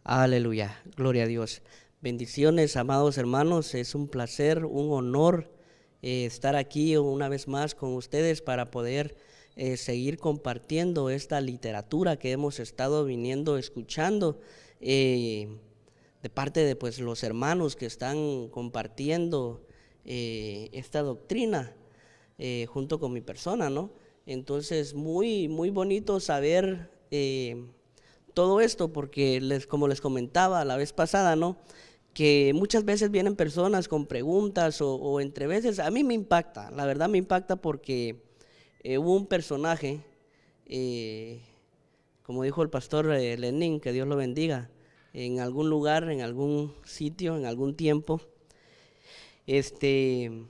Aleluya, gloria a Dios. Bendiciones, amados hermanos, es un placer, un honor estar aquí una vez más con ustedes para poder seguir compartiendo esta literatura que hemos estado viniendo escuchando de parte de pues los hermanos que están compartiendo esta doctrina junto con mi persona, ¿no? Entonces, muy bonito saber todo esto, porque como les comentaba la vez pasada, ¿no? Que muchas veces vienen personas con preguntas o entre veces, a mí me impacta, la verdad me impacta porque hubo un personaje, eh, como dijo el pastor Lenin, que Dios lo bendiga, en algún lugar, en algún sitio, en algún tiempo, este,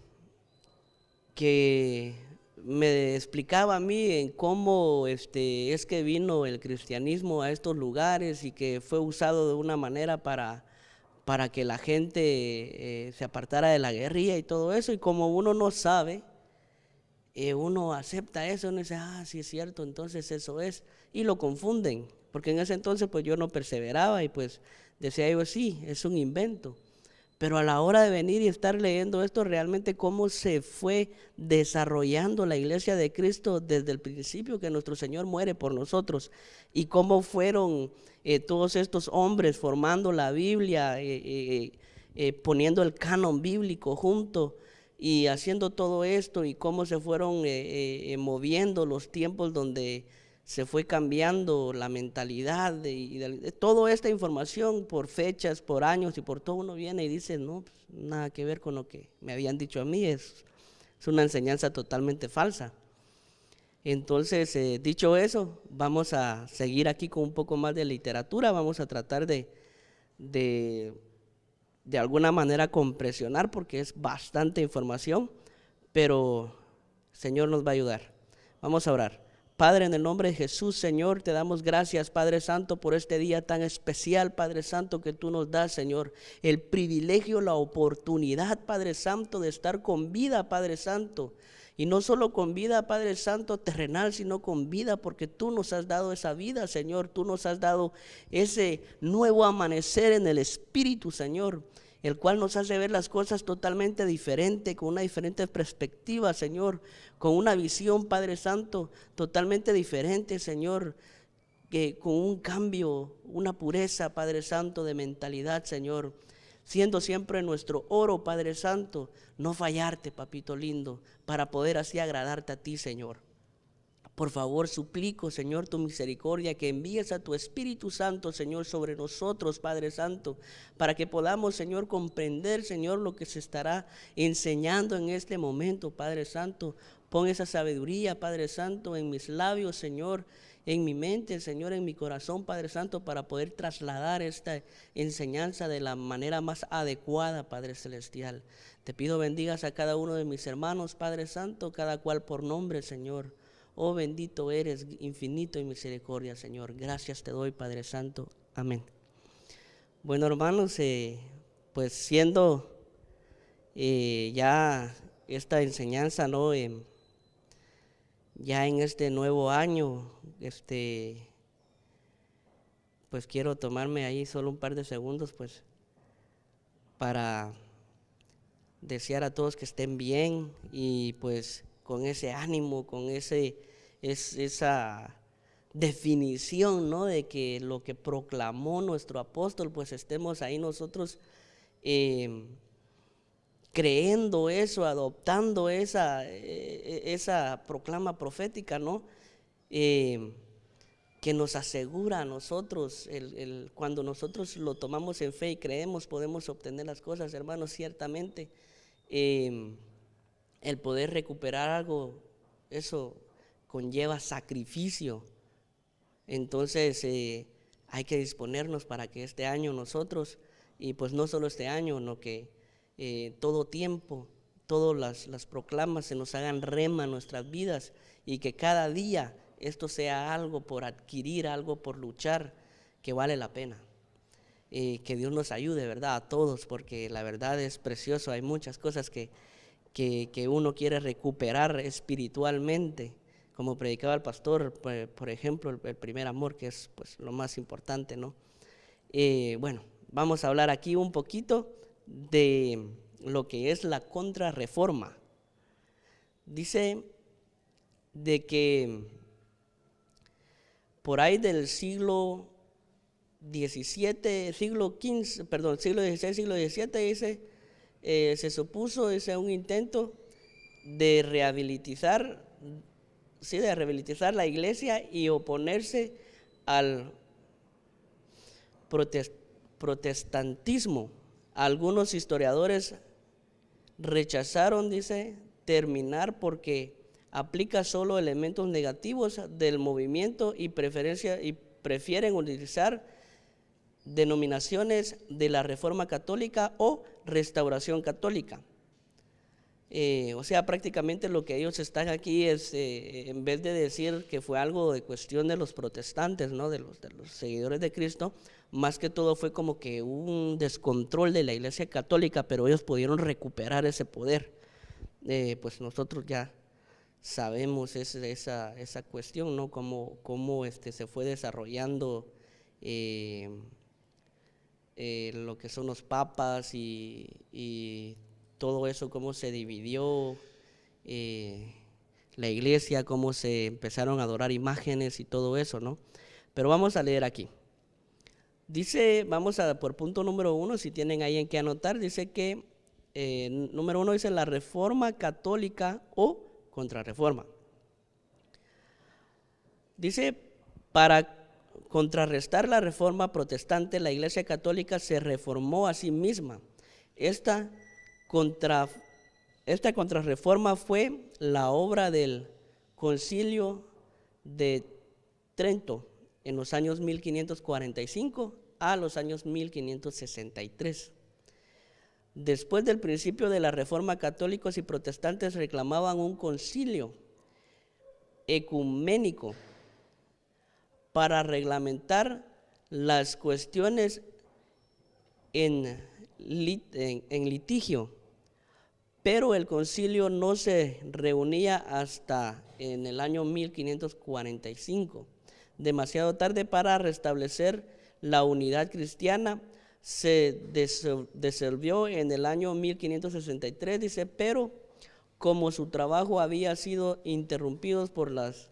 que me explicaba a mí en cómo es que vino el cristianismo a estos lugares y que fue usado de una manera para que la gente se apartara de la guerrilla y todo eso, y como uno no sabe, uno acepta eso, uno dice, sí es cierto, entonces eso es, y lo confunden, porque en ese entonces pues yo no perseveraba y pues decía yo, sí, es un invento. Pero a la hora de venir y estar leyendo esto, realmente cómo se fue desarrollando la iglesia de Cristo desde el principio que nuestro Señor muere por nosotros, y cómo fueron todos estos hombres formando la Biblia, poniendo el canon bíblico junto y haciendo todo esto, y cómo se fueron moviendo los tiempos donde se fue cambiando la mentalidad de toda esta información por fechas, por años y por todo. Uno viene y dice, no, pues, nada que ver con lo que me habían dicho a mí, es una enseñanza totalmente falsa. Entonces, dicho eso, vamos a seguir aquí con un poco más de literatura, vamos a tratar de, de alguna manera compresionar porque es bastante información, pero el Señor nos va a ayudar. Vamos a orar. Padre, en el nombre de Jesús, Señor, te damos gracias, Padre Santo, por este día tan especial, Padre Santo, que tú nos das, Señor. El privilegio, la oportunidad, Padre Santo, de estar con vida, Padre Santo. Y no solo con vida, Padre Santo, terrenal, sino con vida, porque tú nos has dado esa vida, Señor. Tú nos has dado ese nuevo amanecer en el Espíritu, Señor, el cual nos hace ver las cosas totalmente diferente, con una diferente perspectiva, Señor, con una visión, Padre Santo, totalmente diferente, Señor, que con un cambio, una pureza, Padre Santo, de mentalidad, Señor, siendo siempre nuestro oro, Padre Santo, no fallarte, papito lindo, para poder así agradarte a ti, Señor. Por favor, suplico, Señor, tu misericordia, que envíes a tu Espíritu Santo, Señor, sobre nosotros, Padre Santo, para que podamos, Señor, comprender, Señor, lo que se estará enseñando en este momento, Padre Santo. Pon esa sabiduría, Padre Santo, en mis labios, Señor, en mi mente, Señor, en mi corazón, Padre Santo, para poder trasladar esta enseñanza de la manera más adecuada, Padre Celestial. Te pido bendigas a cada uno de mis hermanos, Padre Santo, cada cual por nombre, Señor. Oh, bendito eres, infinito en misericordia, Señor. Gracias te doy, Padre Santo. Amén. Bueno, hermanos, pues siendo ya esta enseñanza, ¿no? Ya en este nuevo año, pues quiero tomarme ahí solo un par de segundos, pues, para desear a todos que estén bien y pues con ese ánimo, con esa definición, ¿no? De que lo que proclamó nuestro apóstol, pues estemos ahí nosotros creyendo eso, adoptando esa proclama profética, ¿no? Que nos asegura a nosotros, cuando nosotros lo tomamos en fe y creemos, podemos obtener las cosas, hermanos, ciertamente. El poder recuperar algo, eso conlleva sacrificio. Entonces hay que disponernos para que este año nosotros, y pues no solo este año, sino que todo tiempo, todas las proclamas se nos hagan rema en nuestras vidas, y que cada día esto sea algo por adquirir, algo por luchar, que vale la pena. Que Dios nos ayude, ¿verdad? A todos, porque la verdad es precioso. Hay muchas cosas que uno quiere recuperar espiritualmente, como predicaba el pastor, por ejemplo, el primer amor, que es pues lo más importante, ¿no? Bueno, vamos a hablar aquí un poquito de lo que es la contrarreforma. Dice de que por ahí del siglo XVII, siglo XVI, siglo XVII, dice, se supuso, dice, un intento de rehabilitar la iglesia y oponerse al protestantismo. Algunos historiadores rechazaron, dice, terminar porque aplica solo elementos negativos del movimiento y prefieren utilizar denominaciones de la Reforma Católica o Restauración Católica. O sea, prácticamente lo que ellos están aquí es, en vez de decir que fue algo de cuestión de los protestantes, ¿no? de los seguidores de Cristo, más que todo fue como que un descontrol de la Iglesia Católica, pero ellos pudieron recuperar ese poder. Pues nosotros ya sabemos esa cuestión, ¿no? Cómo se fue desarrollando lo que son los papas y todo eso, cómo se dividió la iglesia, cómo se empezaron a adorar imágenes y todo eso, ¿no? Pero vamos a leer aquí. Dice, vamos a por punto número 1, si tienen ahí en qué anotar, dice que número 1 dice la Reforma Católica o Contrarreforma. Dice, para contrarrestar la Reforma Protestante, la Iglesia Católica se reformó a sí misma. Esta contrarreforma fue la obra del Concilio de Trento en los años 1545 a los años 1563. Después del principio de la Reforma, católicos y protestantes reclamaban un concilio ecuménico para reglamentar las cuestiones en litigio, pero el concilio no se reunía hasta en el año 1545, demasiado tarde para restablecer la unidad cristiana. Se disolvió en el año 1563, dice, pero como su trabajo había sido interrumpido por las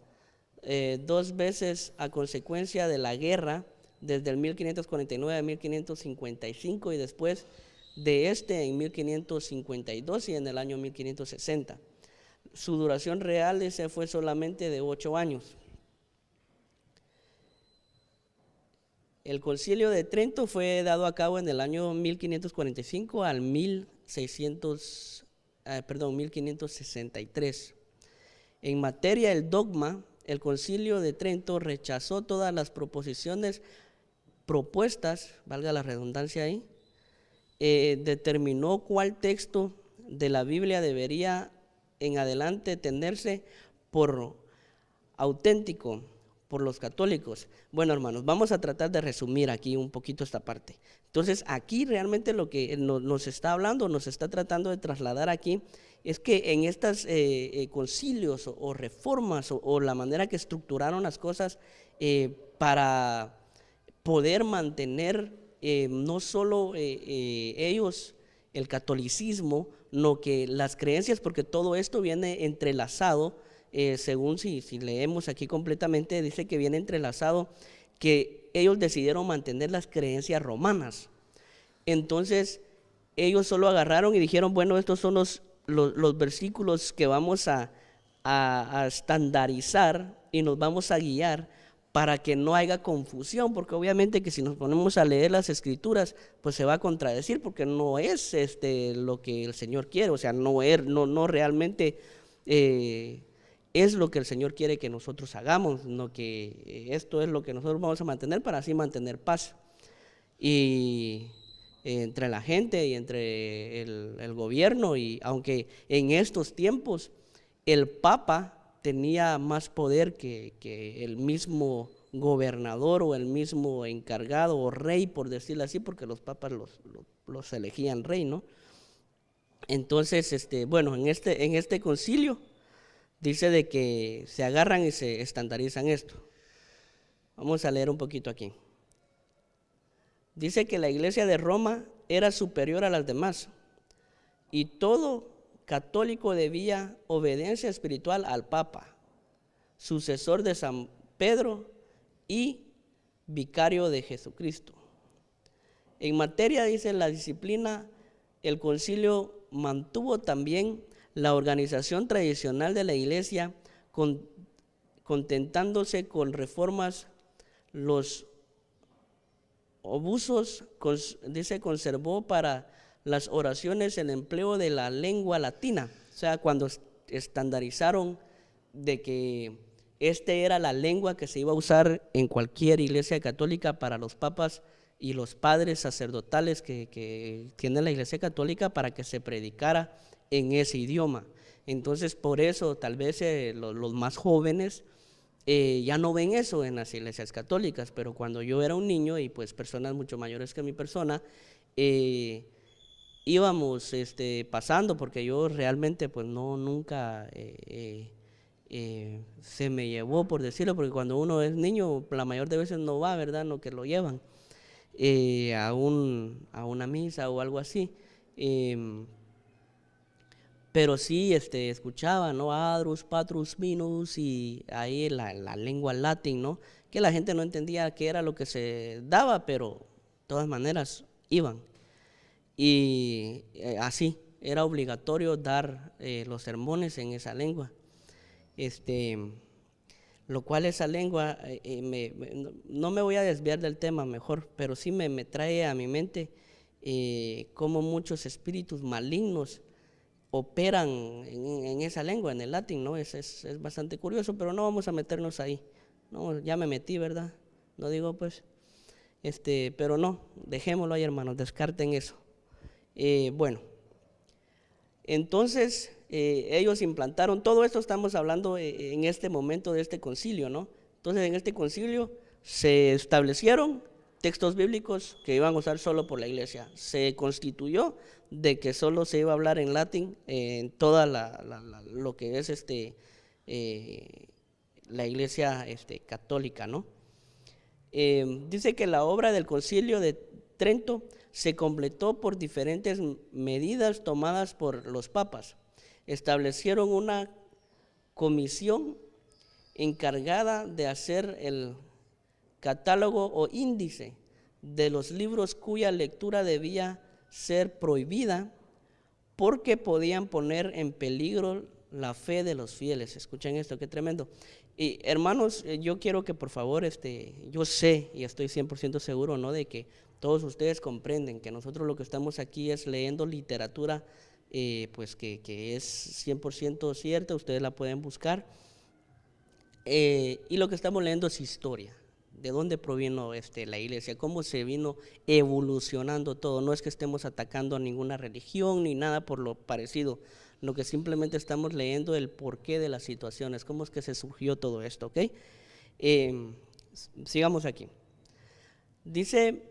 2 veces a consecuencia de la guerra, desde el 1549 a 1555 y después de en 1552 y en el año 1560. Su duración real fue solamente de 8 años. El Concilio de Trento fue dado a cabo en el año 1545 al 1563. En materia del dogma, el Concilio de Trento rechazó todas las proposiciones propuestas, valga la redundancia ahí, determinó cuál texto de la Biblia debería en adelante tenerse por auténtico por los católicos. Bueno, hermanos, vamos a tratar de resumir aquí un poquito esta parte. Entonces, aquí realmente lo que nos está hablando, nos está tratando de trasladar aquí, es que en estos concilios o reformas o la manera que estructuraron las cosas para poder mantener no solo ellos el catolicismo, no que las creencias, porque todo esto viene entrelazado. Según si leemos aquí completamente, dice que viene entrelazado, que ellos decidieron mantener las creencias romanas. Entonces, ellos solo agarraron y dijeron, bueno, estos son los versículos que vamos a estandarizar y nos vamos a guiar para que no haya confusión, porque obviamente que si nos ponemos a leer las escrituras, pues se va a contradecir, porque no es lo que el Señor quiere, o sea, no realmente es lo que el Señor quiere que nosotros hagamos, no que esto es lo que nosotros vamos a mantener para así mantener paz y entre la gente y entre el gobierno. Y aunque en estos tiempos el Papa tenía más poder que el mismo gobernador o el mismo encargado o rey, por decirlo así, porque los papas los elegían rey, ¿no? Entonces, bueno, en este concilio dice de que se agarran y se estandarizan esto. Vamos a leer un poquito aquí. Dice que la iglesia de Roma era superior a las demás y todo católico debía obediencia espiritual al Papa, sucesor de San Pedro y vicario de Jesucristo. En materia, dice, la disciplina, el concilio mantuvo también la organización tradicional de la iglesia, contentándose con reformas. Los obusos, dice, conservó para las oraciones el empleo de la lengua latina, o sea, cuando estandarizaron de que era la lengua que se iba a usar en cualquier iglesia católica para los papas y los padres sacerdotales que tiene la iglesia católica, para que se predicara en ese idioma. Entonces, por eso tal vez los más jóvenes ya no ven eso en las iglesias católicas, pero cuando yo era un niño y pues personas mucho mayores que mi persona, íbamos pasando, porque yo realmente pues nunca se me llevó, por decirlo, porque cuando uno es niño la mayor de veces no va, ¿verdad? No, que lo llevan a una misa o algo así, pero sí escuchaba, ¿no? Adrus, patrus, minus, y ahí la lengua latín, ¿no? Que la gente no entendía qué era lo que se daba, pero de todas maneras iban. Y así, era obligatorio dar los sermones en esa lengua. Lo cual esa lengua, no me voy a desviar del tema mejor, pero sí me trae a mi mente cómo muchos espíritus malignos operan en esa lengua, en el latín, ¿no? Es bastante curioso, pero no vamos a meternos ahí. No, ya me metí, ¿verdad? No digo pues, pero no, dejémoslo ahí, hermanos, descarten eso. Bueno, entonces ellos implantaron todo esto. Estamos hablando en este momento de este concilio, ¿no? Entonces en este concilio se establecieron textos bíblicos que iban a usar solo por la iglesia. Se constituyó de que solo se iba a hablar en latín en toda lo que es la iglesia católica, ¿no? Dice que la obra del concilio de Trento se completó por diferentes medidas tomadas por los papas. Establecieron una comisión encargada de hacer el catálogo o índice de los libros cuya lectura debía ser prohibida porque podían poner en peligro la fe de los fieles. Escuchen esto, qué tremendo. Y hermanos, yo quiero que por favor, yo sé y estoy 100% seguro, ¿no?, de que todos ustedes comprenden que nosotros lo que estamos aquí es leyendo literatura pues que es 100% cierta. Ustedes la pueden buscar, y lo que estamos leyendo es historia, de dónde provino la iglesia, cómo se vino evolucionando todo. No es que estemos atacando a ninguna religión ni nada por lo parecido, lo que simplemente estamos leyendo el porqué de las situaciones, cómo es que se surgió todo esto, ¿ok? Sigamos aquí. Dice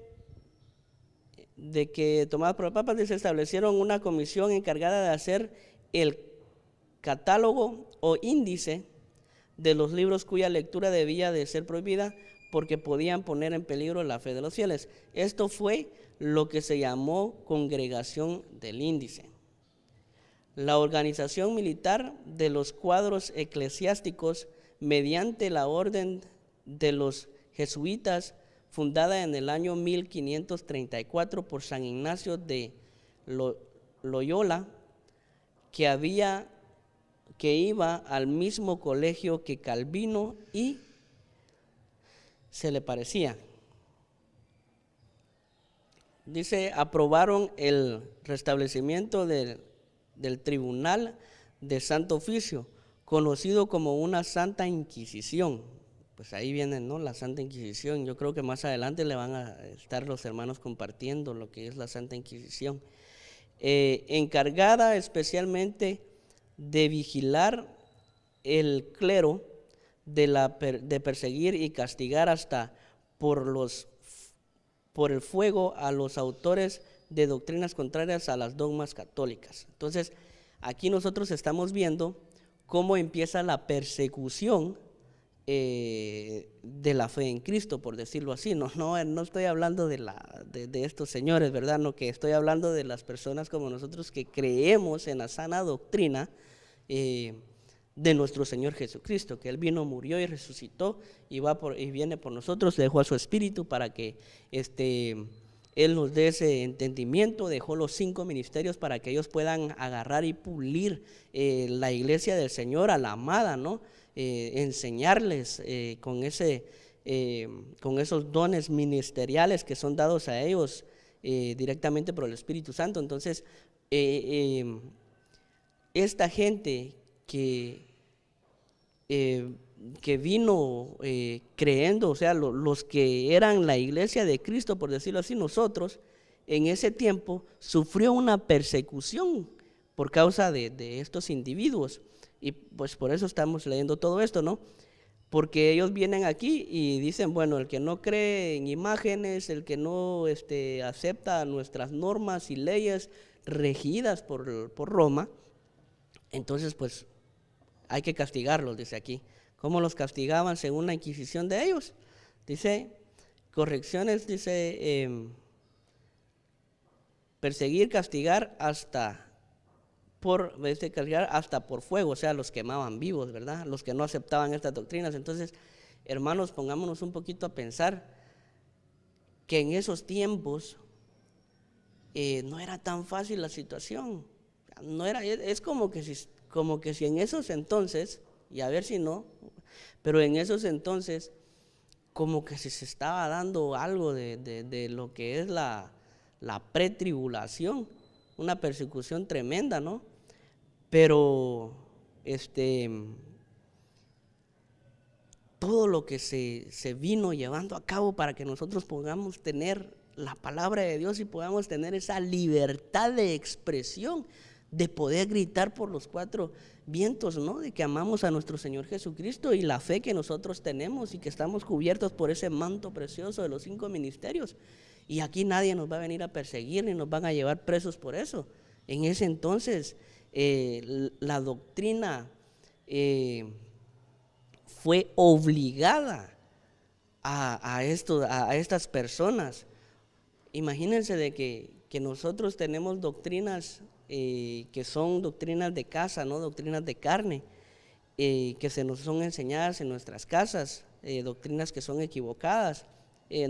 de que tomadas por los papas, se establecieron una comisión encargada de hacer el catálogo o índice de los libros cuya lectura debía de ser prohibida porque podían poner en peligro la fe de los fieles. Esto fue lo que se llamó Congregación del Índice. La organización militar de los cuadros eclesiásticos mediante la orden de los jesuitas, fundada en el año 1534 por San Ignacio de Loyola, que iba al mismo colegio que Calvino y se le parecía. Dice, aprobaron el restablecimiento del Tribunal de Santo Oficio, conocido como una Santa Inquisición. Pues ahí viene, ¿no?, la Santa Inquisición. Yo creo que más adelante le van a estar los hermanos compartiendo lo que es la Santa Inquisición, encargada especialmente de vigilar el clero, de perseguir y castigar hasta por el fuego a los autores de doctrinas contrarias a las dogmas católicas. Entonces, aquí nosotros estamos viendo cómo empieza la persecución de la fe en Cristo, por decirlo así. No estoy hablando de estos señores, ¿verdad? No, que estoy hablando de las personas como nosotros que creemos en la sana doctrina de nuestro Señor Jesucristo, que Él vino, murió y resucitó y viene por nosotros, dejó a su Espíritu para que Él nos dé ese entendimiento, dejó los 5 ministerios para que ellos puedan agarrar y pulir la iglesia del Señor, a la amada, ¿no? Enseñarles con esos dones ministeriales que son dados a ellos directamente por el Espíritu Santo. Entonces, esta gente que vino creyendo, o sea, los que eran la iglesia de Cristo, por decirlo así, nosotros, en ese tiempo sufrió una persecución por causa de estos individuos. Y pues por eso estamos leyendo todo esto, ¿no? Porque ellos vienen aquí y dicen, bueno, el que no cree en imágenes, el que no acepta nuestras normas y leyes regidas por Roma, entonces pues hay que castigarlos, dice aquí. ¿Cómo los castigaban según la Inquisición de ellos? Dice, correcciones, dice, perseguir, castigar hasta por fuego, o sea, los quemaban vivos, ¿verdad? Los que no aceptaban estas doctrinas. Entonces, hermanos, pongámonos un poquito a pensar que en esos tiempos no era tan fácil la situación. No era, es como que si en esos entonces, y a ver si no, pero en esos entonces, como que si se estaba dando algo de lo que es la pretribulación, una persecución tremenda, ¿no? Pero todo lo que se vino llevando a cabo para que nosotros podamos tener la palabra de Dios y podamos tener esa libertad de expresión, de poder gritar por los 4 vientos, ¿no? De que amamos a nuestro Señor Jesucristo y la fe que nosotros tenemos y que estamos cubiertos por ese manto precioso de los 5 ministerios. Y aquí nadie nos va a venir a perseguir ni nos van a llevar presos por eso. En ese entonces la doctrina fue obligada a estas personas. Imagínense de que nosotros tenemos doctrinas que son doctrinas de casa, no doctrinas de carne, que se nos son enseñadas en nuestras casas, doctrinas que son equivocadas.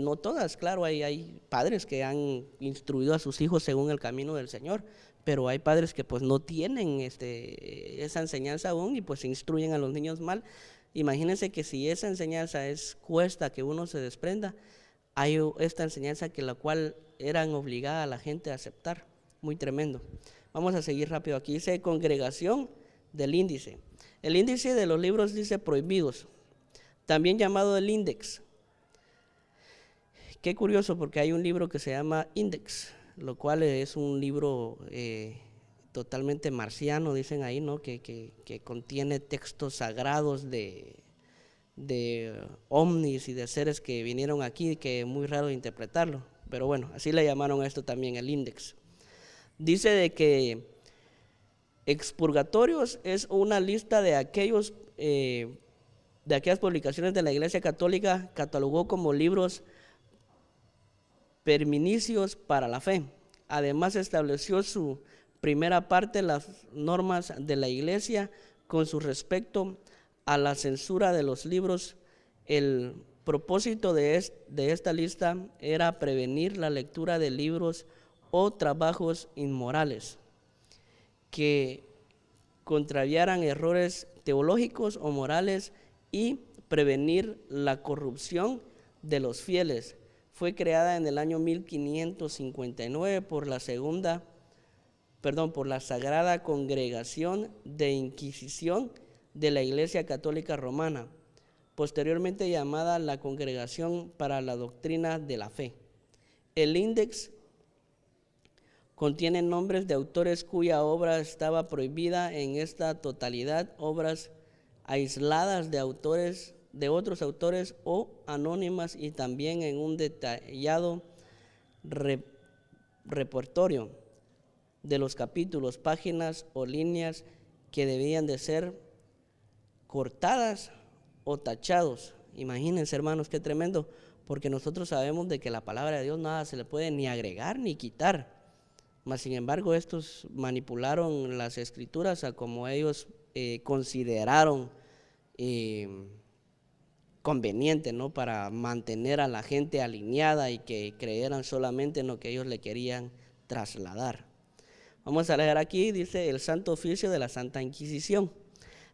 No todas, claro, hay padres que han instruido a sus hijos según el camino del Señor, pero hay padres que pues no tienen esa enseñanza aún y pues instruyen a los niños mal. Imagínense que si esa enseñanza cuesta que uno se desprenda, hay esta enseñanza que la cual eran obligada a la gente a aceptar, muy tremendo. Vamos a seguir rápido aquí, dice congregación del índice. El índice de los libros dice prohibidos, también llamado el índex. Qué curioso, porque hay un libro que se llama Index, lo cual es un libro totalmente marciano, dicen ahí, ¿no? Que contiene textos sagrados de ovnis y de seres que vinieron aquí, que es muy raro de interpretarlo, pero bueno, así le llamaron a esto también, el Index. Dice de que expurgatorios es una lista de aquellas publicaciones de la Iglesia Católica, catalogó como libros perminicios para la fe. Además estableció su primera parte, las normas de la Iglesia con su respecto a la censura de los libros. El propósito de esta lista era prevenir la lectura de libros o trabajos inmorales que contraviaran errores teológicos o morales y prevenir la corrupción de los fieles. Fue creada en el año 1559 por la Sagrada Congregación de Inquisición de la Iglesia Católica Romana, posteriormente llamada la Congregación para la Doctrina de la Fe. El Index contiene nombres de autores cuya obra estaba prohibida en esta totalidad, obras aisladas de otros autores o anónimas, y también en un detallado repertorio de los capítulos, páginas o líneas que debían de ser cortadas o tachados. Imagínense, hermanos, qué tremendo, porque nosotros sabemos de que la palabra de Dios nada se le puede ni agregar ni quitar. Mas sin embargo, estos manipularon las escrituras a como ellos consideraron conveniente, ¿no? Para mantener a la gente alineada y que creyeran solamente en lo que ellos le querían trasladar. Vamos a leer aquí, dice el Santo Oficio de la Santa Inquisición.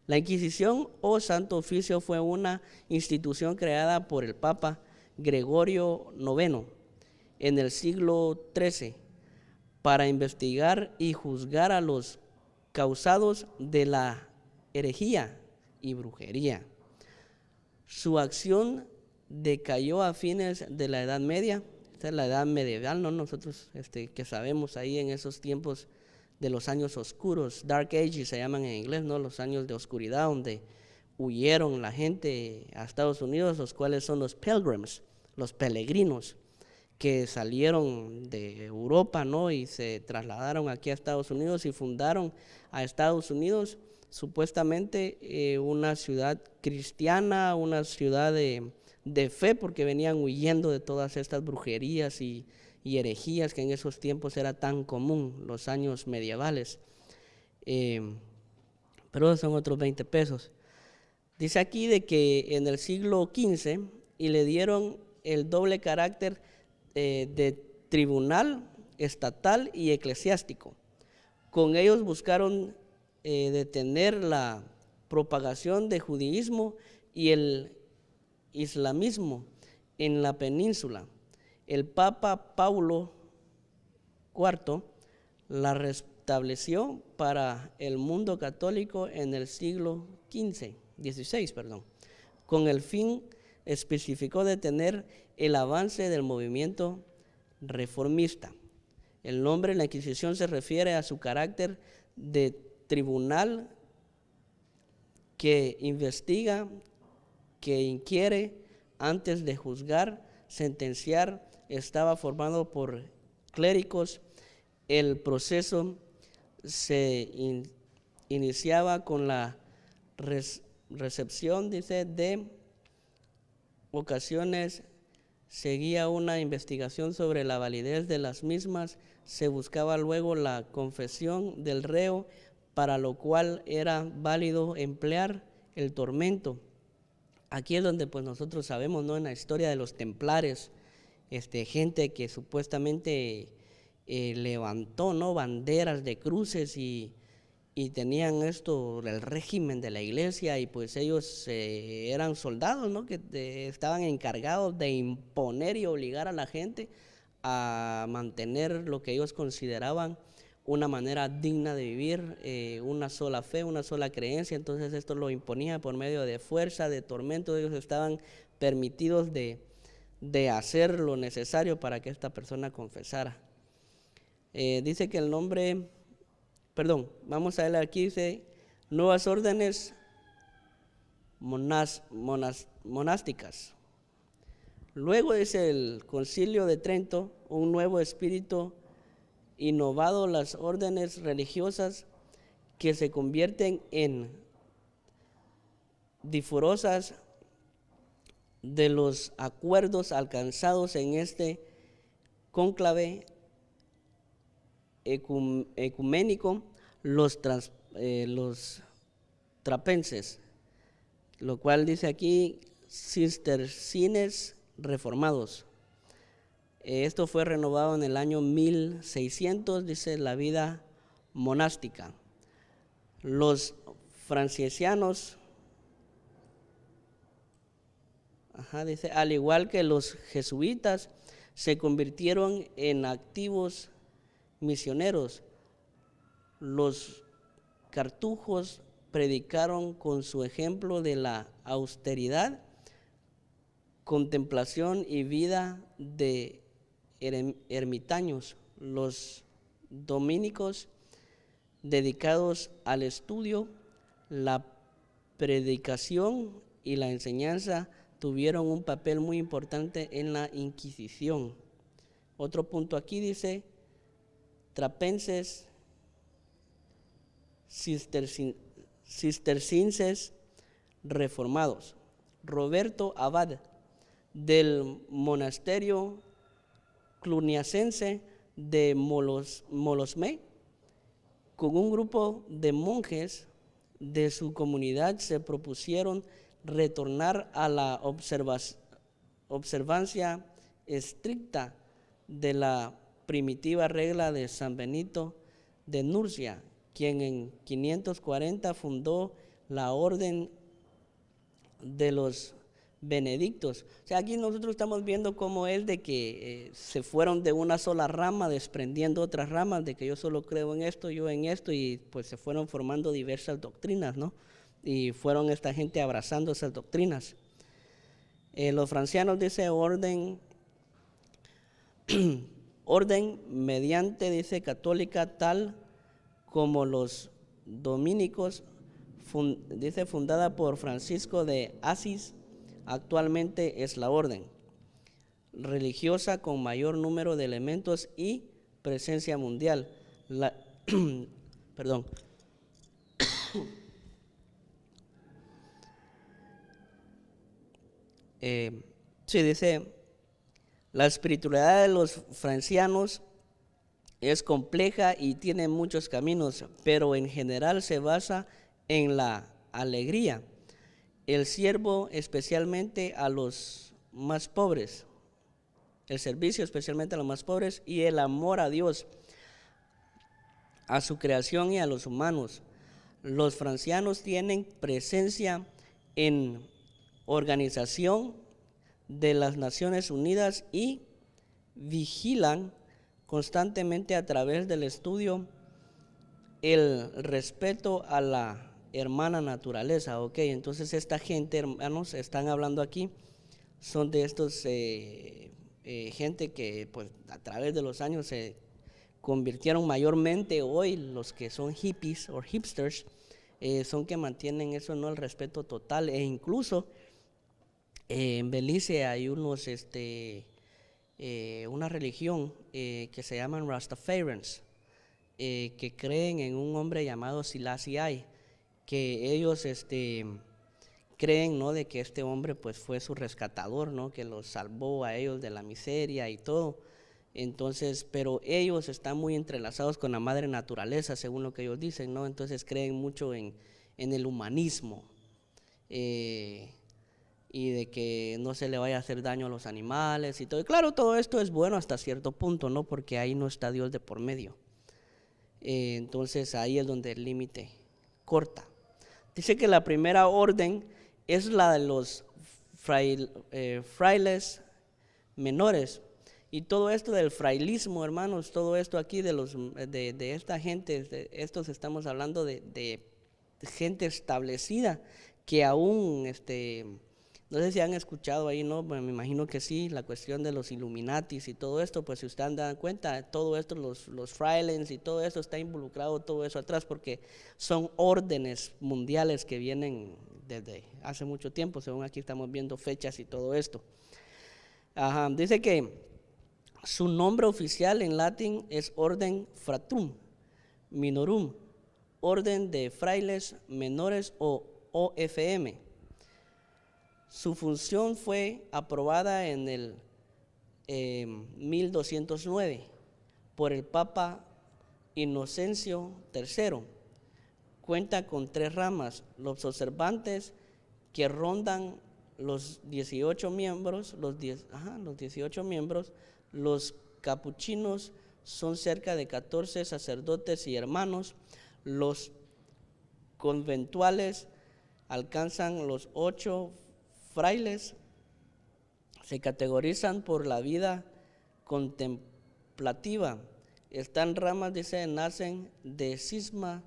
La Inquisición o Santo Oficio fue una institución creada por el Papa Gregorio IX en el siglo XIII para investigar y juzgar a los causados de la herejía y brujería. Su acción decayó a fines de la Edad Media. Esta es la Edad Medieval, ¿no? Nosotros que sabemos ahí en esos tiempos de los años oscuros, Dark Ages se llaman en inglés, ¿no? Los años de oscuridad, donde huyeron la gente a Estados Unidos, los cuales son los pilgrims, los peregrinos, que salieron de Europa, ¿no? Y se trasladaron aquí a Estados Unidos y fundaron a Estados Unidos supuestamente una ciudad cristiana, una ciudad de fe, porque venían huyendo de todas estas brujerías y herejías que en esos tiempos era tan común, los años medievales. Pero son otros 20 pesos. Dice aquí de que en el siglo XV y le dieron el doble carácter de tribunal, estatal y eclesiástico. Con ellos buscaron detener la propagación del judaísmo y el islamismo en la península. El Papa Paulo IV la restableció para el mundo católico en el siglo XVI, con el fin específico de detener el avance del movimiento reformista. El nombre de la Inquisición se refiere a su carácter de tribunal que investiga, que inquiere antes de juzgar, sentenciar. Estaba formado por clérigos. El proceso se iniciaba con la recepción, dice, de ocasiones, seguía una investigación sobre la validez de las mismas, se buscaba luego la confesión del reo, para lo cual era válido emplear el tormento. Aquí es donde pues nosotros sabemos, ¿no? En la historia de los templares, gente que supuestamente levantó, ¿no? Banderas de cruces y tenían esto, el régimen de la iglesia, y pues ellos eran soldados, ¿no? Que estaban encargados de imponer y obligar a la gente a mantener lo que ellos consideraban una manera digna de vivir, una sola fe, una sola creencia. Entonces esto lo imponía por medio de fuerza, de tormento. Ellos estaban permitidos de hacer lo necesario para que esta persona confesara. Dice que el nombre, vamos a leer aquí, dice nuevas órdenes monásticas. Luego dice el Concilio de Trento, un nuevo espíritu innovado las órdenes religiosas que se convierten en difusas de los acuerdos alcanzados en este cónclave ecuménico, los trapenses, lo cual dice aquí cistercienses reformados. Esto fue renovado en el año 1600, dice la vida monástica. Los franciscanos, dice, al igual que los jesuitas, se convirtieron en activos misioneros. Los cartujos predicaron con su ejemplo de la austeridad, contemplación y vida de ermitaños. Los dominicos, dedicados al estudio, la predicación y la enseñanza, tuvieron un papel muy importante en la Inquisición. Otro punto aquí dice trapenses, cistercienses reformados. Roberto Abad del monasterio cluniacense de Molosme, con un grupo de monjes de su comunidad se propusieron retornar a la observancia estricta de la primitiva regla de San Benito de Nurcia, quien en 540 fundó la orden de los benedictos. O sea, aquí nosotros estamos viendo cómo es de que se fueron de una sola rama, desprendiendo otras ramas, de que yo solo creo en esto, yo en esto, y pues se fueron formando diversas doctrinas, ¿no? Y fueron esta gente abrazando esas doctrinas. Los francianos dice orden mediante, dice, católica, tal como los dominicos, dice, fundada por Francisco de Asís. Actualmente es la orden religiosa con mayor número de elementos y presencia mundial. Perdón. Sí, dice, la espiritualidad de los francianos es compleja y tiene muchos caminos, pero en general se basa en la alegría, el siervo especialmente a los más pobres, el servicio especialmente a los más pobres y el amor a Dios, a su creación y a los humanos. Los francianos tienen presencia en organización de las Naciones Unidas y vigilan constantemente a través del estudio el respeto a la hermana naturaleza. Ok, entonces esta gente, hermanos, están hablando aquí, son de estos gente que pues a través de los años se convirtieron mayormente hoy, los que son hippies o hipsters, son que mantienen eso, ¿no? El respeto total, e incluso en Belice hay unos, una religión que se llaman Rastafarians, que creen en un hombre llamado Selassie I, que ellos creen, ¿no?, de que este hombre pues fue su rescatador, ¿no?, que los salvó a ellos de la miseria y todo. Entonces, pero ellos están muy entrelazados con la madre naturaleza, según lo que ellos dicen, ¿no? Entonces creen mucho en el humanismo, y de que no se le vaya a hacer daño a los animales y todo. Y claro, todo esto es bueno hasta cierto punto, ¿no? Porque ahí no está Dios de por medio. Entonces ahí es donde el límite corta. Dice que la primera orden es la de los frailes menores. Y todo esto del frailismo, hermanos, todo esto aquí de esta gente, de estos estamos hablando de gente establecida que aún, no sé si han escuchado ahí, ¿no? Bueno, me imagino que sí, la cuestión de los Illuminatis y todo esto, pues si ustedes dan cuenta, todo esto, los frailes y todo eso está involucrado, todo eso atrás, porque son órdenes mundiales que vienen desde hace mucho tiempo, según aquí estamos viendo fechas y todo esto. Ajá, dice que su nombre oficial en latín es Orden Fratum Minorum, Orden de Frailes Menores o OFM. Su función fue aprobada en el 1209 por el Papa Inocencio III. Cuenta con 3 ramas: los observantes, que rondan los 18 miembros, los 18 miembros, los capuchinos son cerca de 14 sacerdotes y hermanos, los conventuales alcanzan los 8 frailes, se categorizan por la vida contemplativa. Están ramas, dice, nacen de cisma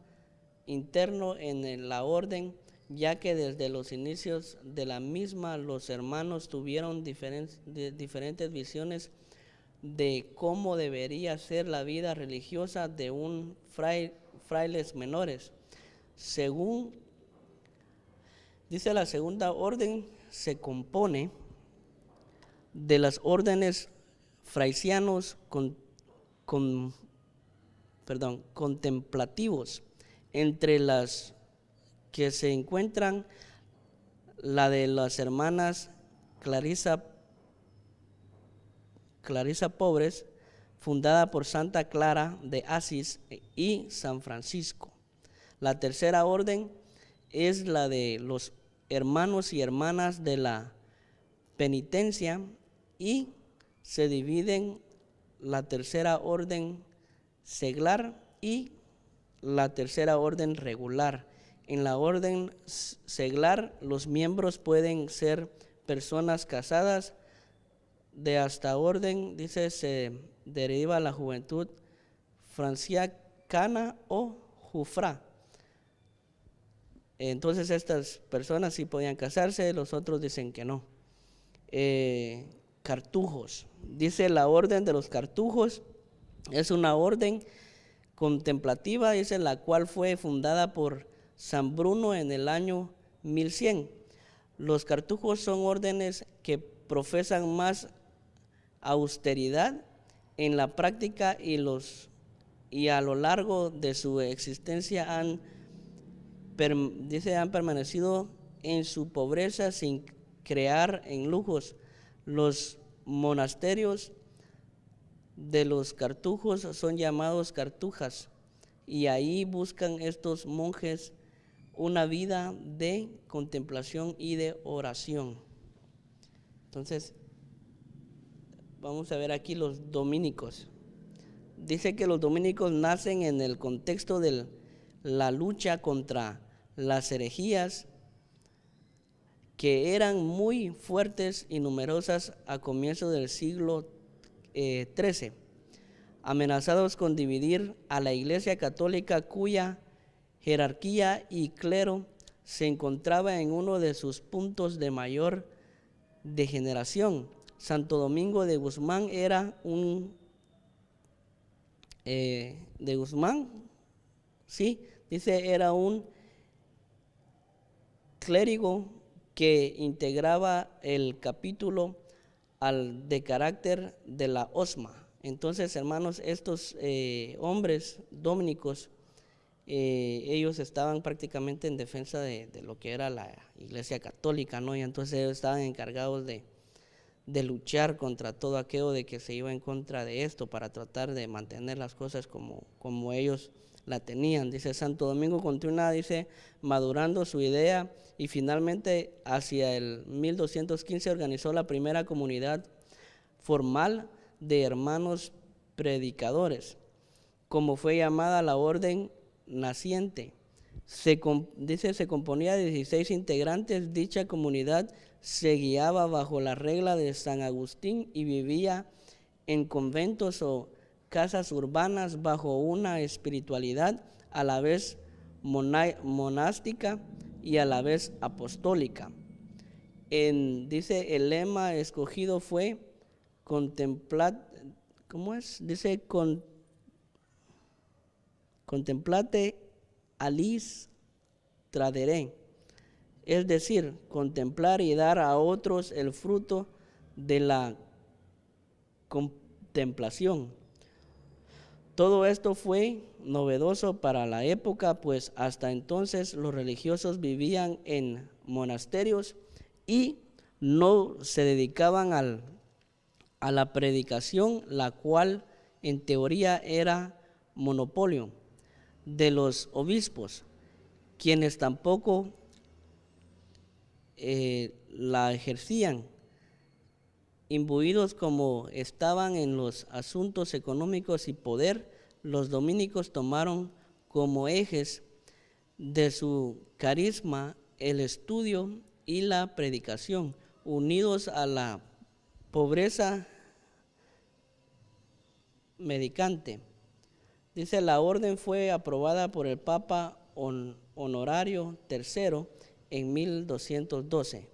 interno en la orden, ya que desde los inicios de la misma los hermanos tuvieron diferentes visiones de cómo debería ser la vida religiosa de un frailes menores. Según dice, la segunda orden se compone de las órdenes fraisianos contemplativos, entre las que se encuentran la de las hermanas Clarisa Pobres, fundada por Santa Clara de Asís y San Francisco. La tercera orden es la de los hermanos y hermanas de la penitencia, y se dividen la tercera orden seglar y la tercera orden regular. En la orden seglar, los miembros pueden ser personas casadas. De esta orden, dice, se deriva la juventud franciscana o jufrá. Entonces estas personas sí podían casarse, los otros dicen que no. Cartujos, dice la orden de los cartujos, es una orden contemplativa, dice, la cual fue fundada por San Bruno en el año 1100. Los cartujos son órdenes que profesan más austeridad en la práctica y a lo largo de su existencia han permanecido en su pobreza sin crear en lujos. Los monasterios de los cartujos son llamados cartujas, y ahí buscan estos monjes una vida de contemplación y de oración. Entonces, vamos a ver aquí los dominicos. Dice que los dominicos nacen en el contexto de la lucha contra las herejías, que eran muy fuertes y numerosas a comienzos del siglo XIII, amenazados con dividir a la Iglesia Católica, cuya jerarquía y clero se encontraba en uno de sus puntos de mayor degeneración. Santo Domingo de Guzmán era era un clérigo que integraba el capítulo de carácter de la OSMA. Entonces, hermanos, estos hombres dominicos, ellos estaban prácticamente en defensa de lo que era la Iglesia Católica, ¿no? Y entonces ellos estaban encargados de luchar contra todo aquello de que se iba en contra de esto, para tratar de mantener las cosas como ellos la tenían. Dice, Santo Domingo continúa, dice, madurando su idea, y finalmente hacia el 1215 organizó la primera comunidad formal de hermanos predicadores, como fue llamada la orden naciente. Se componía de 16 integrantes. Dicha comunidad se guiaba bajo la regla de San Agustín y vivía en conventos o casas urbanas bajo una espiritualidad a la vez monástica y a la vez apostólica. Dice, el lema escogido fue contemplate alis tradere, es decir, contemplar y dar a otros el fruto de la contemplación. Todo esto fue novedoso para la época, pues hasta entonces los religiosos vivían en monasterios y no se dedicaban a la predicación, la cual en teoría era monopolio de los obispos, quienes tampoco la ejercían. Imbuidos como estaban en los asuntos económicos y poder, los dominicos tomaron como ejes de su carisma el estudio y la predicación, unidos a la pobreza mendicante. Dice, la orden fue aprobada por el Papa Honorario III en 1212.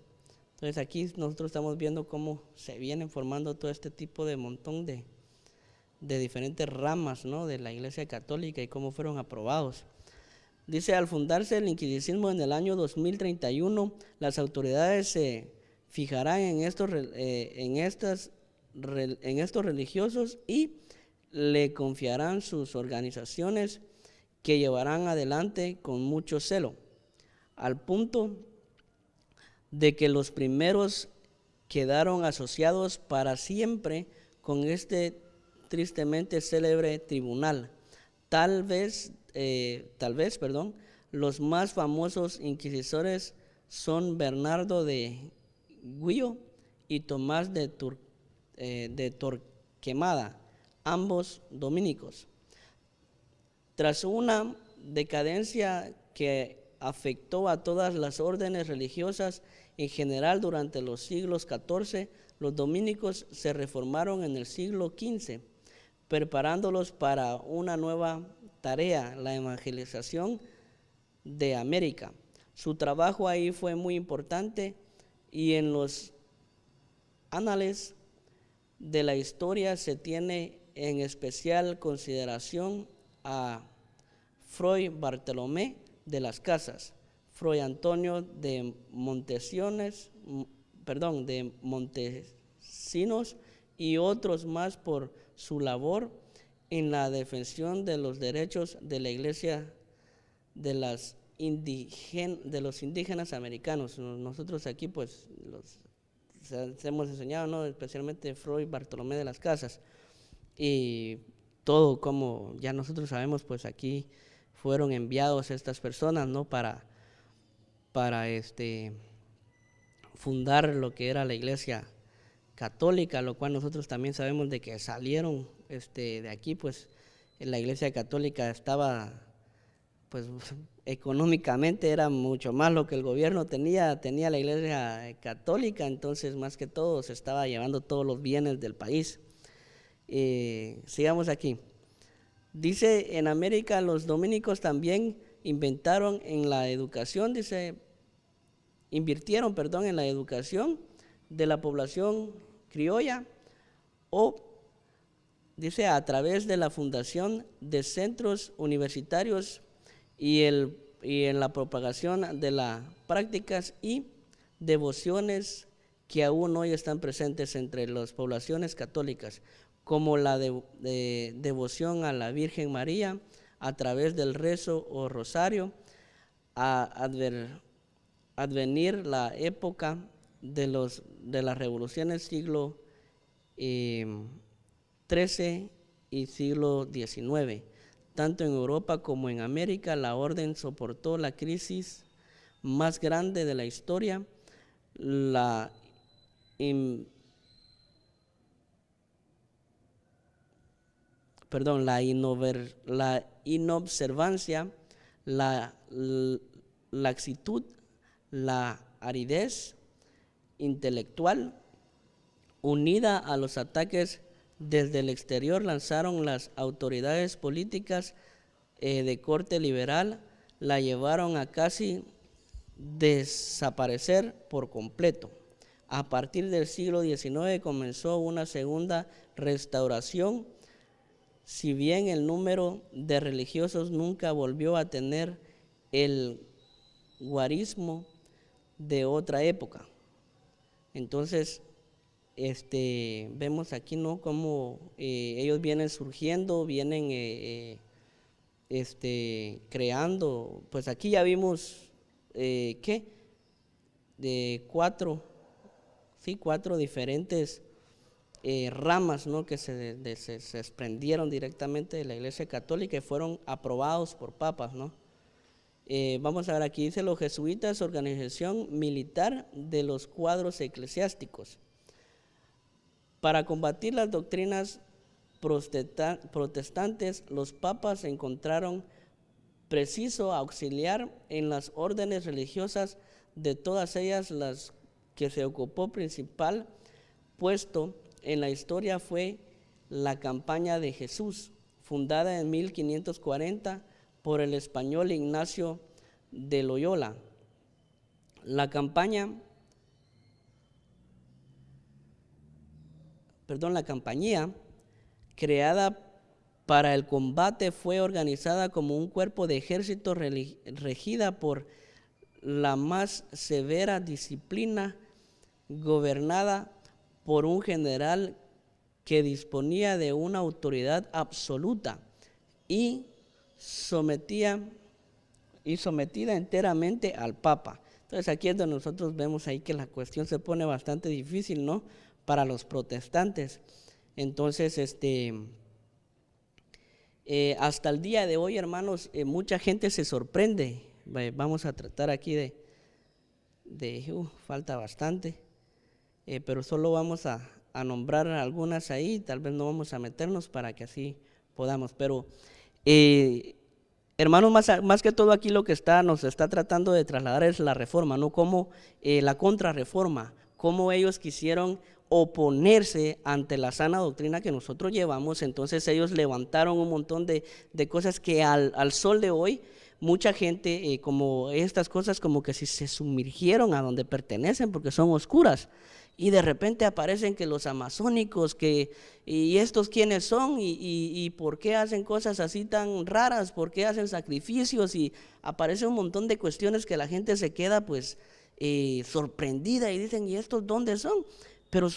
Entonces aquí nosotros estamos viendo cómo se vienen formando todo este tipo de montón de diferentes ramas, ¿no?, de la Iglesia Católica, y cómo fueron aprobados. Dice, al fundarse el inquisicismo en el año 2031, las autoridades se fijarán en estos religiosos y le confiarán sus organizaciones, que llevarán adelante con mucho celo, al punto de que los primeros quedaron asociados para siempre con este tristemente célebre tribunal. Tal vez, los más famosos inquisidores son Bernardo de Guío y Tomás de Torquemada, ambos dominicos. Tras una decadencia que afectó a todas las órdenes religiosas en general durante los siglos XIV, los dominicos se reformaron en el siglo XV, preparándolos para una nueva tarea, la evangelización de América. Su trabajo ahí fue muy importante y en los anales de la historia se tiene en especial consideración a Fray Bartolomé de las Casas, Fray Antonio de Montesinos y otros más por su labor en la defensa de los derechos de la Iglesia de los indígenas americanos. Nosotros aquí pues hemos enseñado, ¿no?, especialmente Fray Bartolomé de las Casas, y todo como ya nosotros sabemos, pues aquí fueron enviados estas personas, ¿no?, para fundar lo que era la Iglesia católica, lo cual nosotros también sabemos de que salieron de aquí, pues la Iglesia católica estaba, pues económicamente era mucho más lo que el gobierno tenía la Iglesia católica, entonces más que todo se estaba llevando todos los bienes del país. Sigamos aquí. Dice, en América los dominicos también invirtieron en la educación de la población criolla, a través de la fundación de centros universitarios y en la propagación de las prácticas y devociones que aún hoy están presentes entre las poblaciones católicas, como la devoción a la Virgen María a través del rezo o rosario, advenir la época de las revoluciones siglo XIII y siglo XIX. Tanto en Europa como en América, la orden soportó la crisis más grande de la historia, la inobservancia, la laxitud, la aridez intelectual, unida a los ataques desde el exterior, lanzaron las autoridades políticas de corte liberal, la llevaron a casi desaparecer por completo. A partir del siglo XIX comenzó una segunda restauración, si bien el número de religiosos nunca volvió a tener el guarismo de otra época. Entonces, vemos aquí, ¿no?, cómo ellos vienen surgiendo, vienen creando. Pues aquí ya vimos de cuatro diferentes ramas, ¿no?, que se desprendieron directamente de la Iglesia Católica y fueron aprobados por papas, ¿no? Vamos a ver aquí, dice, los jesuitas, organización militar de los cuadros eclesiásticos. Para combatir las doctrinas protestantes, los papas encontraron preciso auxiliar en las órdenes religiosas, de todas ellas las que se ocupó principal puesto en la historia fue la Campaña de Jesús, fundada en 1540 por el español Ignacio de Loyola. La compañía, creada para el combate, fue organizada como un cuerpo de ejército regida por la más severa disciplina, gobernada por un general que disponía de una autoridad absoluta y sometida enteramente al Papa. Entonces aquí es donde nosotros vemos ahí que la cuestión se pone bastante difícil, ¿no? Para los protestantes. Entonces, hasta el día de hoy, hermanos, mucha gente se sorprende. Vamos a tratar aquí falta bastante, pero solo vamos a nombrar algunas ahí, tal vez no vamos a meternos para que así podamos, pero hermanos, más que todo aquí lo que nos está tratando de trasladar es la reforma, ¿no? Como la contrarreforma, cómo ellos quisieron oponerse ante la sana doctrina que nosotros llevamos. Entonces ellos levantaron un montón de cosas que al sol de hoy mucha gente, como estas cosas, como que si se sumergieron a donde pertenecen porque son oscuras, y de repente aparecen que los amazónicos, y estos quiénes son, y por qué hacen cosas así tan raras, por qué hacen sacrificios, y aparece un montón de cuestiones que la gente se queda pues sorprendida y dicen, ¿y estos dónde son? Pero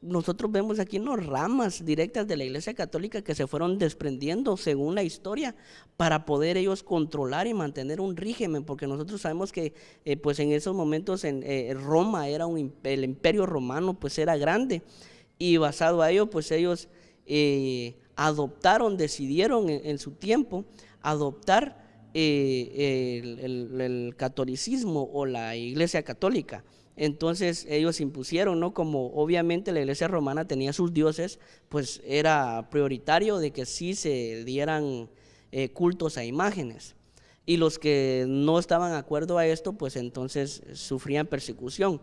nosotros vemos aquí unas ramas directas de la Iglesia Católica que se fueron desprendiendo según la historia para poder ellos controlar y mantener un régimen, porque nosotros sabemos que pues en esos momentos Roma era el imperio romano pues era grande, y basado a ello pues ellos decidieron en su tiempo adoptar el catolicismo o la Iglesia Católica. Entonces ellos impusieron, ¿no? Como obviamente la Iglesia romana tenía sus dioses, pues era prioritario de que sí se dieran cultos a imágenes. Y los que no estaban de acuerdo a esto, pues entonces sufrían persecución.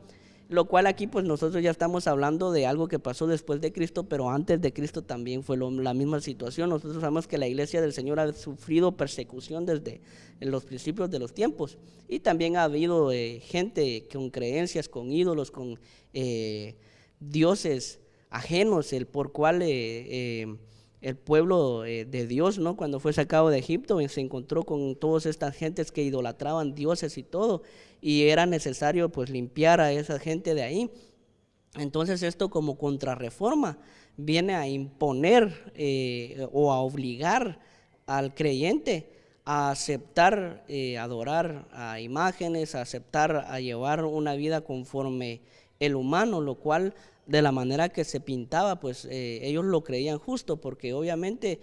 Lo cual aquí pues nosotros ya estamos hablando de algo que pasó después de Cristo, pero antes de Cristo también fue la misma situación. Nosotros sabemos que la Iglesia del Señor ha sufrido persecución desde los principios de los tiempos, y también ha habido gente con creencias, con ídolos, con dioses ajenos, por cual el pueblo de Dios, ¿no? Cuando fue sacado de Egipto, se encontró con todas estas gentes que idolatraban dioses y todo, y era necesario pues limpiar a esa gente de ahí. Entonces esto como contrarreforma viene a imponer o a obligar al creyente a aceptar adorar a imágenes, a aceptar a llevar una vida conforme el humano, lo cual de la manera que se pintaba, pues ellos lo creían justo, porque obviamente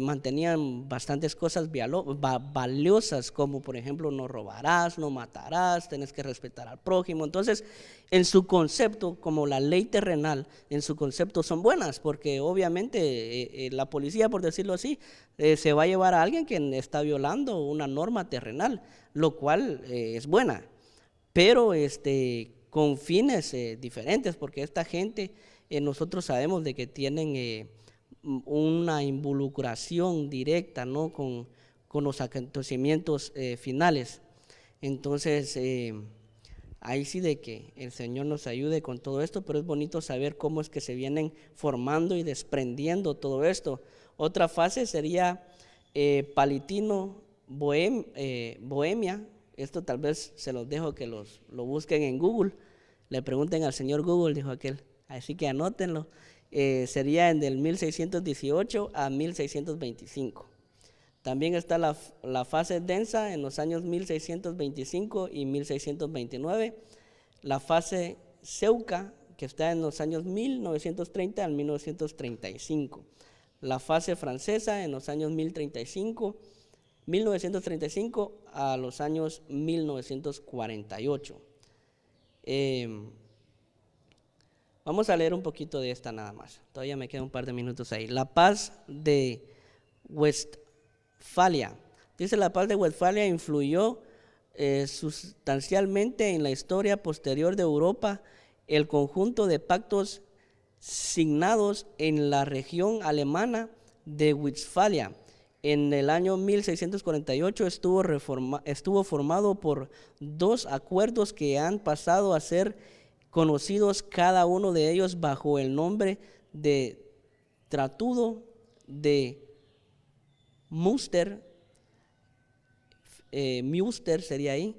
mantenían bastantes cosas valiosas, como por ejemplo no robarás, no matarás, tenés que respetar al prójimo. Entonces en su concepto, como la ley terrenal, en su concepto son buenas, porque obviamente la policía, por decirlo así, se va a llevar a alguien que está violando una norma terrenal, lo cual es buena, pero con fines diferentes, porque esta gente nosotros sabemos de que tienen una involucración directa, ¿no? con los acontecimientos finales. Entonces ahí sí de que el Señor nos ayude con todo esto, pero es bonito saber cómo es que se vienen formando y desprendiendo todo esto. Otra fase sería Palatino Bohemia. Esto tal vez se los dejo que lo busquen en Google, le pregunten al señor Google, dijo aquel, así que anótenlo. Sería en del 1618 a 1625. También está la fase densa en los años 1625 y 1629, la fase Ceuca, que está en los años 1930 al 1935, la fase francesa en los años 1935 a los años 1948. Vamos a leer un poquito de esta nada más, todavía me queda un par de minutos ahí. La paz de Westfalia. Dice: la paz de Westfalia influyó sustancialmente en la historia posterior de Europa. El conjunto de pactos signados en la región alemana de Westfalia en el año 1648 estuvo formado por dos acuerdos que han pasado a ser conocidos, cada uno de ellos bajo el nombre de Tratado de Münster, Münster sería ahí,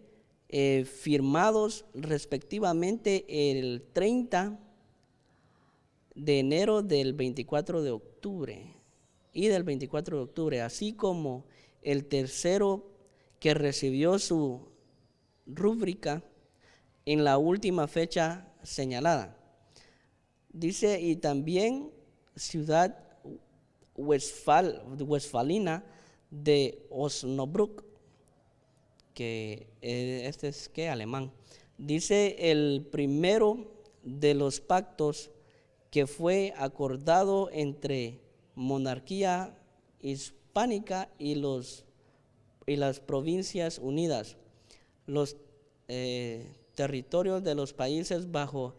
firmados respectivamente el 30 de enero del 24 de octubre y del 24 de octubre, así como el tercero, que recibió su rúbrica en la última fecha señalada. Dice, y también ciudad westfalina de Osnabrück, que este es ¿qué? Alemán. Dice, el primero de los pactos que fue acordado entre monarquía hispánica y las provincias unidas, los territorios de los países bajo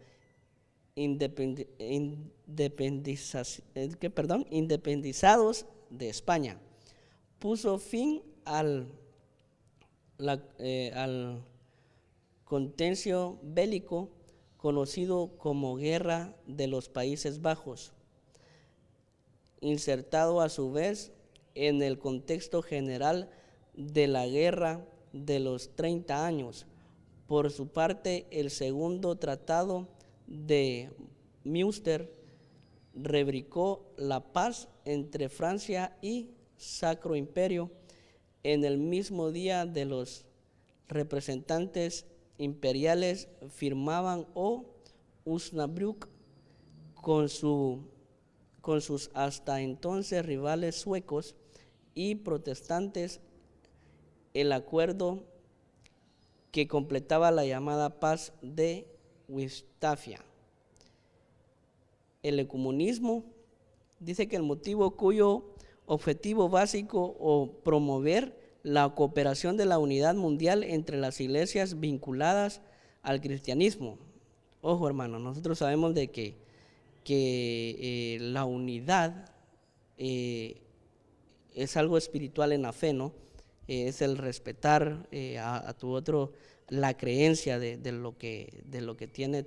independizados de España, puso fin al contencio bélico conocido como Guerra de los Países Bajos, insertado a su vez en el contexto general de la Guerra de los 30 años. Por su parte, el segundo tratado de Münster rubricó la paz entre Francia y Sacro Imperio en el mismo día de los representantes imperiales firmaban Osnabrück con sus hasta entonces rivales suecos y protestantes el acuerdo que completaba la llamada paz de Westfalia. El ecumenismo dice que el motivo cuyo objetivo básico o promover la cooperación de la unidad mundial entre las iglesias vinculadas al cristianismo. Ojo, hermano, nosotros sabemos de que la unidad es algo espiritual en la fe, ¿no? Es el respetar a tu otro, la creencia de lo que tiene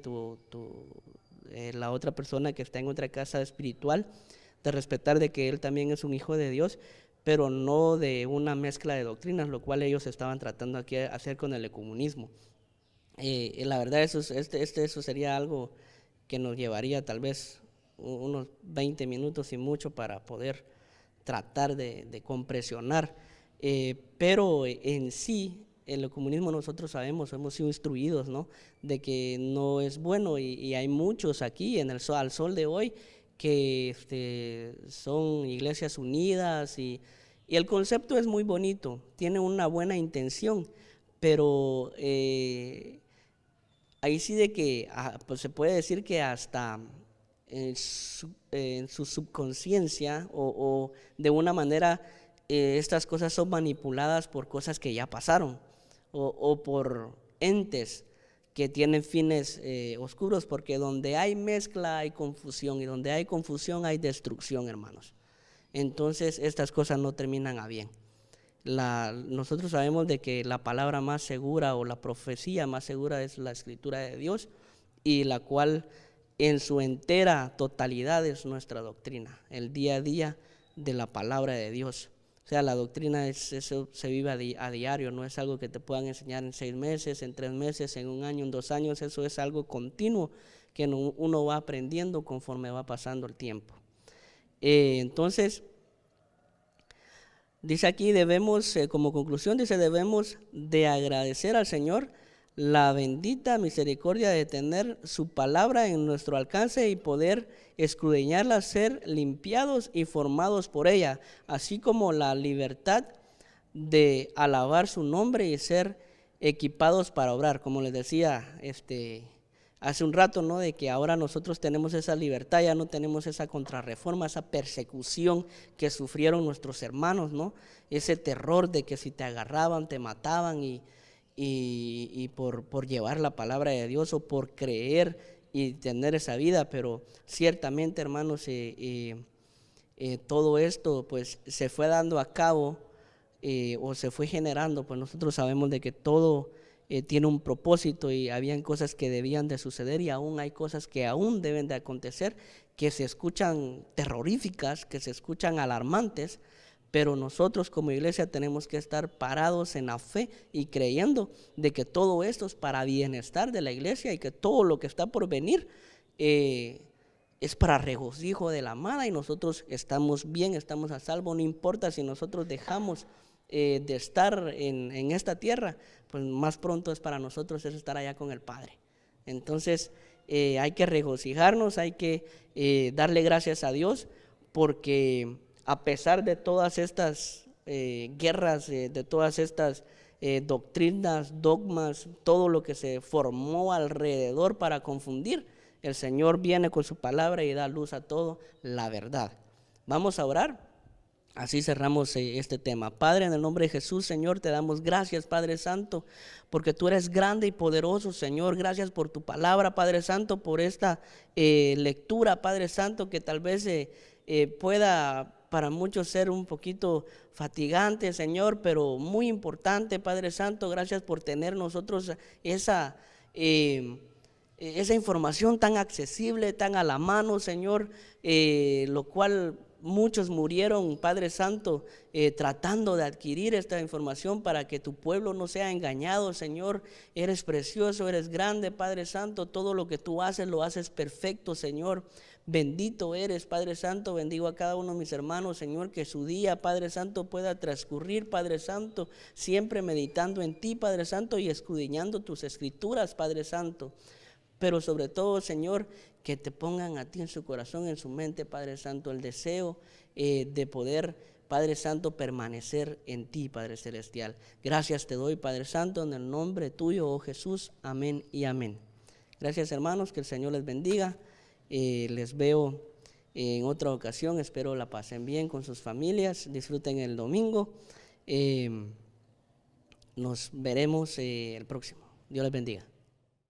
la otra persona que está en otra casa espiritual, de respetar de que él también es un hijo de Dios, pero no de una mezcla de doctrinas, lo cual ellos estaban tratando aquí de hacer con el ecumenismo. La verdad, eso sería algo que nos llevaría tal vez unos 20 minutos y mucho para poder tratar de compresionar, pero en sí el ecumenismo nosotros sabemos, hemos sido instruidos, ¿no?, de que no es bueno, y hay muchos aquí al sol de hoy que son iglesias unidas, y el concepto es muy bonito, tiene una buena intención, pero ahí sí de que pues se puede decir que hasta en su subconsciencia o de una manera estas cosas son manipuladas por cosas que ya pasaron o por entes que tienen fines oscuros, porque donde hay mezcla hay confusión, y donde hay confusión hay destrucción, hermanos. Entonces estas cosas no terminan a bien. Nosotros sabemos de que la palabra más segura o la profecía más segura es la escritura de Dios, y la cual en su entera totalidad es nuestra doctrina, el día a día de la palabra de Dios. O sea, la doctrina eso se vive a diario, no es algo que te puedan enseñar en 6 meses, en 3 meses, en 1 año, en 2 años. Eso es algo continuo que uno va aprendiendo conforme va pasando el tiempo. Entonces, dice aquí, como conclusión, debemos de agradecer al Señor la bendita misericordia de tener su palabra en nuestro alcance y poder escudriñarla, ser limpiados y formados por ella, así como la libertad de alabar su nombre y ser equipados para obrar. Como les decía hace un rato, ¿no?, de que ahora nosotros tenemos esa libertad, ya no tenemos esa contrarreforma, esa persecución que sufrieron nuestros hermanos, ¿no?, ese terror de que si te agarraban te mataban, y por llevar la palabra de Dios o por creer y tener esa vida. Pero ciertamente, hermanos, todo esto pues se fue dando a cabo o se fue generando, pues nosotros sabemos de que todo tiene un propósito, y habían cosas que debían de suceder, y aún hay cosas que aún deben de acontecer, que se escuchan terroríficas, que se escuchan alarmantes, pero nosotros como iglesia tenemos que estar parados en la fe y creyendo de que todo esto es para bienestar de la iglesia, y que todo lo que está por venir es para regocijo de la amada, y nosotros estamos bien, estamos a salvo. No importa si nosotros dejamos de estar en esta tierra, pues más pronto es para nosotros es estar allá con el Padre. Entonces hay que regocijarnos, hay que darle gracias a Dios, porque a pesar de todas estas guerras, de todas estas doctrinas, dogmas, todo lo que se formó alrededor para confundir, el Señor viene con su palabra y da luz a todo, la verdad. Vamos a orar. Así cerramos este tema. Padre, en el nombre de Jesús, Señor, te damos gracias, Padre Santo, porque tú eres grande y poderoso, Señor. Gracias por tu palabra, Padre Santo, por esta lectura, Padre Santo, que tal vez pueda para muchos ser un poquito fatigante, Señor, pero muy importante, Padre Santo. Gracias por tener nosotros esa información tan accesible, tan a la mano, Señor, lo cual muchos murieron, Padre Santo, tratando de adquirir esta información para que tu pueblo no sea engañado, Señor. Eres precioso, eres grande, Padre Santo. Todo lo que tú haces, lo haces perfecto, Señor. Bendito eres, Padre Santo. Bendigo a cada uno de mis hermanos, Señor, que su día, Padre Santo, pueda transcurrir, Padre Santo, siempre meditando en ti, Padre Santo, y escudriñando tus escrituras, Padre Santo. Pero sobre todo, Señor, que te pongan a ti en su corazón, en su mente, Padre Santo, el deseo de poder, Padre Santo, permanecer en ti, Padre Celestial. Gracias te doy, Padre Santo, en el nombre tuyo, oh Jesús. Amén y amén. Gracias, hermanos, que el Señor les bendiga. Les veo en otra ocasión. Espero la pasen bien con sus familias. Disfruten el domingo. Nos veremos el próximo. Dios les bendiga.